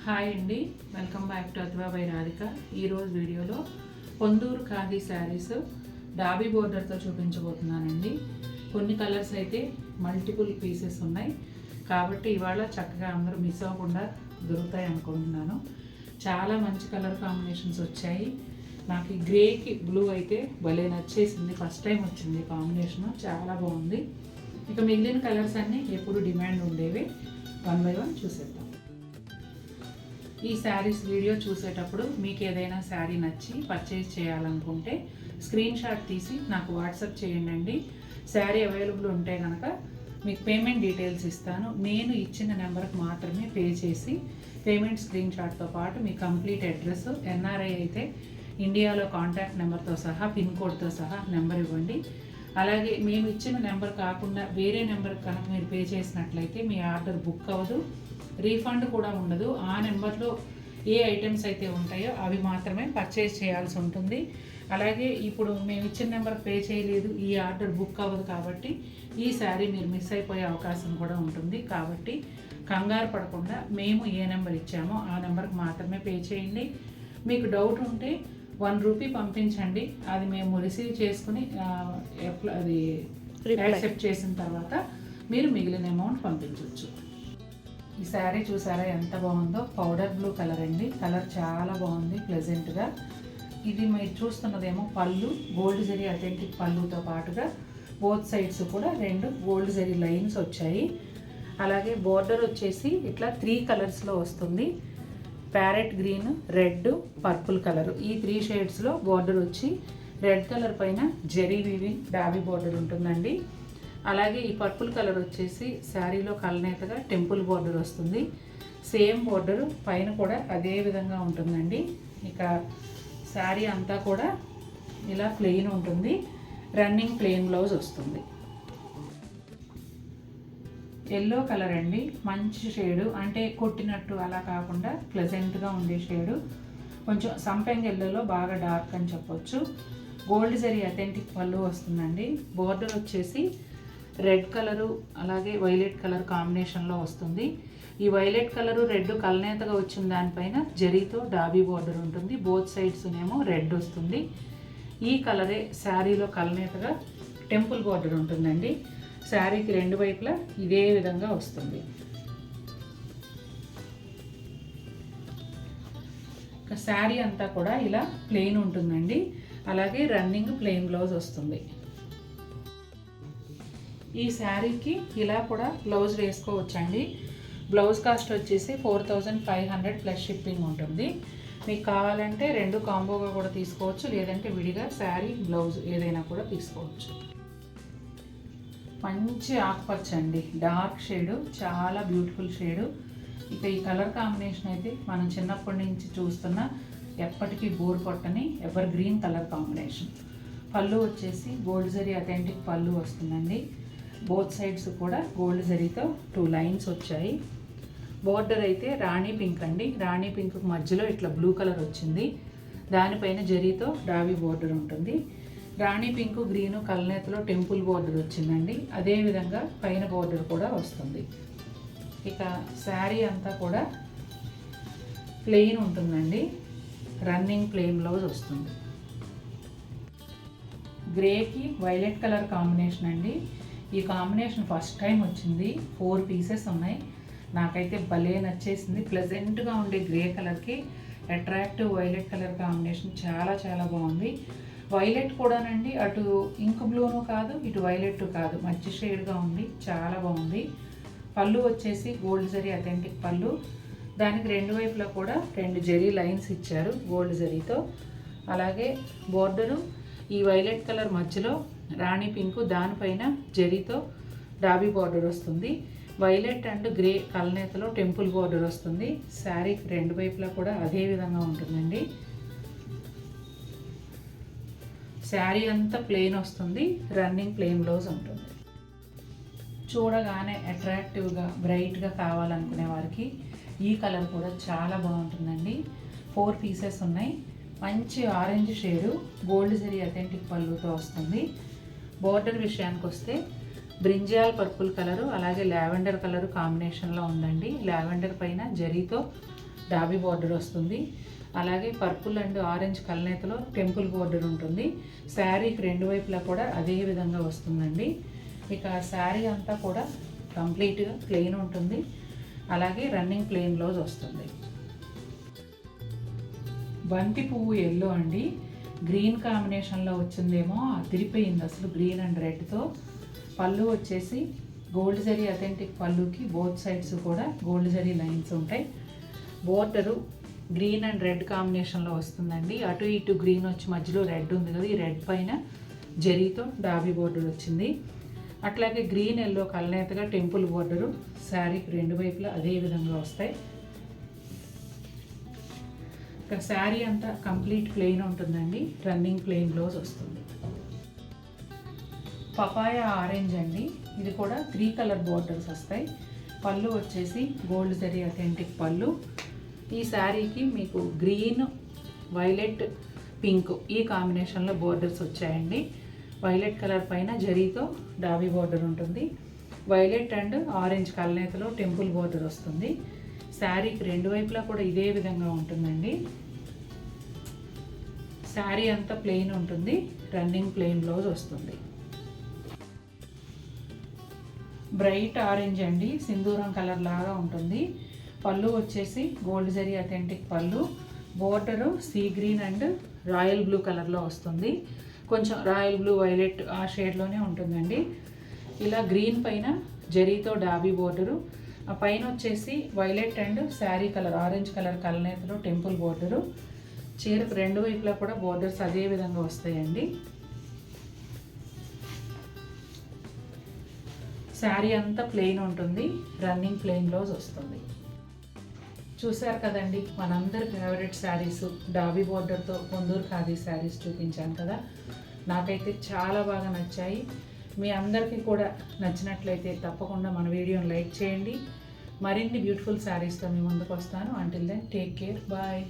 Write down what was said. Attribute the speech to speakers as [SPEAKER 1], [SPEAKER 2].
[SPEAKER 1] Hi అండి, welcome back to అద్వా by Radhika. ఈరోజు వీడియోలో పొందూరు ఖాదీ శారీస్ డాబీ బోర్డర్తో చూపించబోతున్నానండి. కొన్ని కలర్స్ అయితే మల్టిపుల్ పీసెస్ ఉన్నాయి కాబట్టి ఇవాళ చక్కగా అందరూ మిస్ అవ్వకుండా దొరుకుతాయి అనుకుంటున్నాను. చాలా మంచి కలర్ కాంబినేషన్స్ వచ్చాయి. నాకు ఈ గ్రేకి బ్లూ అయితే భలే నచ్చేసింది. ఫస్ట్ టైం వచ్చింది కాంబినేషన్, చాలా బాగుంది. ఇక మిగిలిన కలర్స్ అన్నీ ఎప్పుడు డిమాండ్ ఉండేవి. వన్ బై వన్ చూసేద్దాం. ఈ శారీస్ వీడియో చూసేటప్పుడు మీకు ఏదైనా శారీ నచ్చి పర్చేజ్ చేయాలనుకుంటే స్క్రీన్ షాట్ తీసి నాకు వాట్సాప్ చేయండి. శారీ అవైలబుల్ ఉంటే కనుక మీకు పేమెంట్ డీటెయిల్స్ ఇస్తాను. నేను ఇచ్చిన నెంబర్కి మాత్రమే పే చేసి పేమెంట్ స్క్రీన్ షాట్తో పాటు మీ కంప్లీట్ అడ్రస్, ఎన్ఆర్ఐ అయితే ఇండియాలో కాంటాక్ట్ నెంబర్తో సహా పిన్ కోడ్తో సహా నెంబర్ ఇవ్వండి. అలాగే మేము ఇచ్చిన నెంబర్ కాకుండా వేరే నెంబర్కి కనుక మీరు పే చేసినట్లయితే మీ ఆర్డర్ బుక్ అవ్వదు, రీఫండ్ కూడా ఉండదు. ఆ నెంబర్లో ఏ ఐటమ్స్ అయితే ఉంటాయో అవి మాత్రమే పర్చేజ్ చేయాల్సి ఉంటుంది. అలాగే ఇప్పుడు మేము ఇచ్చిన నెంబర్కి పే చేయలేదు, ఈ ఆర్డర్ బుక్ అవ్వదు కాబట్టి ఈ శారీ మీరు మిస్ అయిపోయే అవకాశం కూడా ఉంటుంది. కాబట్టి కంగారు పడకుండా మేము ఏ నెంబర్ ఇచ్చామో ఆ నెంబర్కి మాత్రమే పే చేయండి. మీకు డౌట్ ఉంటే ₹1 పంపించండి, అది మేము రిసీవ్ చేసుకుని అది యాక్సెప్ట్ చేసిన తర్వాత మీరు మిగిలిన అమౌంట్ పంపించవచ్చు. ఈ శారీ చూసారా ఎంత బాగుందో, పౌడర్ బ్లూ కలర్ అండి. కలర్ చాలా బాగుంది, ప్లెజెంట్గా. ఇది మీరు చూస్తున్నదేమో పళ్ళు, గోల్డ్ జరీ అథెంటిక్ పళ్ళుతో పాటుగా బోత్ సైడ్స్ కూడా 2 గోల్డ్ జరీ లైన్స్ వచ్చాయి. అలాగే బోర్డర్ వచ్చేసి ఇట్లా 3 కలర్స్లో వస్తుంది. Parrot green, red, purple colour, ఈ 3 షేడ్స్లో బోర్డర్ వచ్చి రెడ్ కలర్ పైన జరీ వీవింగ్ డాబీ బోర్డర్ ఉంటుందండి. అలాగే ఈ పర్పుల్ కలర్ వచ్చేసి శారీలో కలనేతగా టెంపుల్ బోర్డర్ వస్తుంది. సేమ్ బోర్డర్ పైన కూడా అదే విధంగా ఉంటుందండి. ఇక శారీ అంతా కూడా ఇలా ప్లెయిన్ ఉంటుంది. రన్నింగ్ ప్లెయిన్ బ్లౌజ్ వస్తుంది. ఎల్లో కలర్ అండి, మంచి షేడు, అంటే కొట్టినట్టు అలా కాకుండా ప్లెజెంట్గా ఉండే షేడు. కొంచెం సంపెంగ్ ఎల్లోలో బాగా డార్క్ అని చెప్పొచ్చు. గోల్డ్ జరీ అథెంటిక్ పళ్ళు వస్తుందండి. బోర్డర్ వచ్చేసి రెడ్ కలరు అలాగే వైలెట్ కలర్ కాంబినేషన్లో వస్తుంది. ఈ వైలెట్ కలరు రెడ్ కలనేతగా వచ్చిన దానిపైన జరీతో డాబీ బోర్డర్ ఉంటుంది. బోత్ సైడ్స్ ఏమో రెడ్ వస్తుంది. ఈ కలరే శారీలో కలనేతగా టెంపుల్ బోర్డర్ ఉంటుందండి. శారీకి 2 వైపులా ఇదే విధంగా వస్తుంది. శారీ అంతా కూడా ఇలా ప్లెయిన్ ఉంటుందండి. అలాగే రన్నింగ్ ప్లెయిన్ బ్లౌజ్ వస్తుంది. ఈ శారీకి ఇలా కూడా బ్లౌజ్ వేసుకోవచ్చండి. బ్లౌజ్ కాస్ట్ వచ్చేసి 4500 ప్లస్ షిప్పింగ్ ఉంటుంది. మీకు కావాలంటే 2 కాంబోగా కూడా తీసుకోవచ్చు, లేదంటే విడిగా శారీ బ్లౌజ్ ఏదైనా కూడా తీసుకోవచ్చు. మంచి ఆకుపచ్చ అండి, డార్క్ షేడు, చాలా బ్యూటిఫుల్ షేడు. ఇక ఈ కలర్ కాంబినేషన్ అయితే మనం చిన్నప్పటి నుంచి చూస్తున్న ఎప్పటికీ బోర్ కొట్టని ఎవర్ గ్రీన్ కలర్ కాంబినేషన్. పళ్ళు వచ్చేసి గోల్డ్ జరీ అథెంటిక్ పళ్ళు వస్తుందండి. బోత్ సైడ్స్ కూడా గోల్డ్ జరీతో 2 లైన్స్ వచ్చాయి. బోర్డర్ అయితే రాణి పింక్ అండి. రాణి పింక్ మధ్యలో ఇట్లా బ్లూ కలర్ వచ్చింది. దానిపైన జరీతో డాబీ బోర్డర్ ఉంటుంది. రాణి పింక్ గ్రీను కలనేతలో టెంపుల్ బోర్డర్ వచ్చిందండి. అదేవిధంగా పైన బోర్డర్ కూడా వస్తుంది. ఇక శారీ అంతా కూడా ప్లెయిన్ ఉంటుందండి. రన్నింగ్ ప్లెయిన్ బ్లౌజ్ వస్తుంది. గ్రేకి వైలెట్ కలర్ కాంబినేషన్ అండి. ఈ కాంబినేషన్ ఫస్ట్ టైం వచ్చింది. 4 పీసెస్ ఉన్నాయి. నాకైతే భలే నచ్చేసింది. ప్లెజెంట్గా ఉండే గ్రే కలర్కి అట్రాక్టివ్ వైలెట్ కలర్ కాంబినేషన్ చాలా చాలా బాగుంది. వైలెట్ కూడానండి, అటు ఇంక్ బ్లూను కాదు, ఇటు వైలెట్ కాదు, మంచి షేడ్గా ఉంది, చాలా బాగుంది. పళ్ళు వచ్చేసి గోల్డ్ జరీ అథెంటిక్ పళ్ళు. దానికి 2 వైపులా కూడా 2 జరీ లైన్స్ ఇచ్చారు గోల్డ్ జరీతో. అలాగే బోర్డరు ఈ వైలెట్ కలర్ మధ్యలో రాణి పింకు, దానిపైన జరీతో డాబీ బోర్డర్ వస్తుంది. వైలెట్ అండ్ గ్రే కలనేతలో టెంపుల్ బోర్డర్ వస్తుంది. శారీకి 2 వైపులా కూడా అదే విధంగా ఉంటుందండి. శారీ అంతా ప్లెయిన్ వస్తుంది. రన్నింగ్ ప్లెయిన్ బ్లౌజ్ ఉంటుంది. చూడగానే అట్రాక్టివ్గా బ్రైట్గా కావాలనుకునే వారికి ఈ కలర్ కూడా చాలా బాగుంటుందండి. 4 పీసెస్ ఉన్నాయి. మంచి orange shade, gold zari authentic పళ్ళుతో వస్తుంది. బోర్డర్ విషయానికి వస్తే బ్రింజాల్ పర్పుల్ కలరు అలాగే లావెండర్ కలరు కాంబినేషన్లో ఉందండి. లావెండర్ పైన జరీతో డాబీ బార్డర్ వస్తుంది. అలాగే పర్పుల్ అండ్ ఆరెంజ్ కలనేతలో టెంపుల్ బార్డర్ ఉంటుంది. శారీకి రెండు వైపులా కూడా అదే విధంగా వస్తుందండి. ఇక శారీ అంతా కూడా కంప్లీట్గా ప్లెయిన్ ఉంటుంది. అలాగే రన్నింగ్ ప్లెయిన్ బ్లౌజ్ వస్తుంది. బంతి పువ్వు ఎల్లో అండి, గ్రీన్ కాంబినేషన్లో వచ్చిందేమో అదిరిపోయింది అసలు. గ్రీన్ అండ్ రెడ్తో పళ్ళు వచ్చేసి గోల్డ్ జరీ అథెంటిక్ పళ్ళుకి బోత్ సైడ్స్ కూడా గోల్డ్ జరీ లైన్స్ ఉంటాయి. బోర్డరు గ్రీన్ అండ్ రెడ్ కాంబినేషన్లో వస్తుందండి. అటు ఇటు గ్రీన్ వచ్చి మధ్యలో రెడ్ ఉంది కదా, ఈ రెడ్ పైన జరీతో డాబీ బోర్డర్ వచ్చింది. అట్లాగే గ్రీన్ ఎల్లో కలనేతగా టెంపుల్ బోర్డరు శారీకి రెండు వైపులా అదే విధంగా వస్తాయి. ఇక శారీ అంతా కంప్లీట్ ప్లెయిన్ ఉంటుందండి. రన్నింగ్ ప్లెయిన్ బ్లౌజ్ వస్తుంది. పపాయ ఆరెంజ్ అండి, ఇది కూడా 3 కలర్ బోర్డర్స్ వస్తాయి. పళ్ళు వచ్చేసి గోల్డ్ జరీ అథెంటిక్ పళ్ళు. ఈ శారీకి మీకు గ్రీన్, వైలెట్, పింక్ ఈ కాంబినేషన్లో బోర్డర్స్ వచ్చాయండి. వైలెట్ కలర్ పైన జరీతో డాబీ బోర్డర్ ఉంటుంది. వైలెట్ అండ్ ఆరెంజ్ కలనేతలో టెంపుల్ బోర్డర్ వస్తుంది. శారీకి రెండు వైపులా కూడా ఇదే విధంగా ఉంటుందండి. శారీ అంతా ప్లెయిన్ ఉంటుంది. రన్నింగ్ ప్లెయిన్ బ్లౌజ్ వస్తుంది. బ్రైట్ ఆరెంజ్ అండి, సింధూరం కలర్ లాగా ఉంటుంది. పళ్ళు వచ్చేసి గోల్డ్ జరీ అథెంటిక్ పళ్ళు. Border sea green and royal blue కలర్లో వస్తుంది. కొంచెం రాయల్ బ్లూ, వైలెట్ ఆ షేడ్లోనే ఉంటుందండి. ఇలా గ్రీన్ పైన జరీతో డాబీ బోర్డరు, ఆ పైన వచ్చేసి violet and saree colour orange colour కలనేతలో టెంపుల్ బోర్డరు. చీరకు రెండు వైపులా కూడా బోర్డర్స్ అదే విధంగా వస్తాయండి. శారీ అంతా ప్లెయిన్ ఉంటుంది. రన్నింగ్ ప్లెయిన్ బ్లౌజ్ వస్తుంది. చూశారు కదండి, మనందరి ఫేవరెట్ శారీస్ డాబీ బోర్డర్తో పొందూరు ఖాదీ శారీస్ చూపించాను కదా. నాకైతే చాలా బాగా నచ్చాయి. మీ అందరికీ కూడా నచ్చినట్లయితే తప్పకుండా మన వీడియోని లైక్ చేయండి. మరిన్ని బ్యూటిఫుల్ శారీస్తో మీ ముందుకు వస్తాను. Until then take care, bye.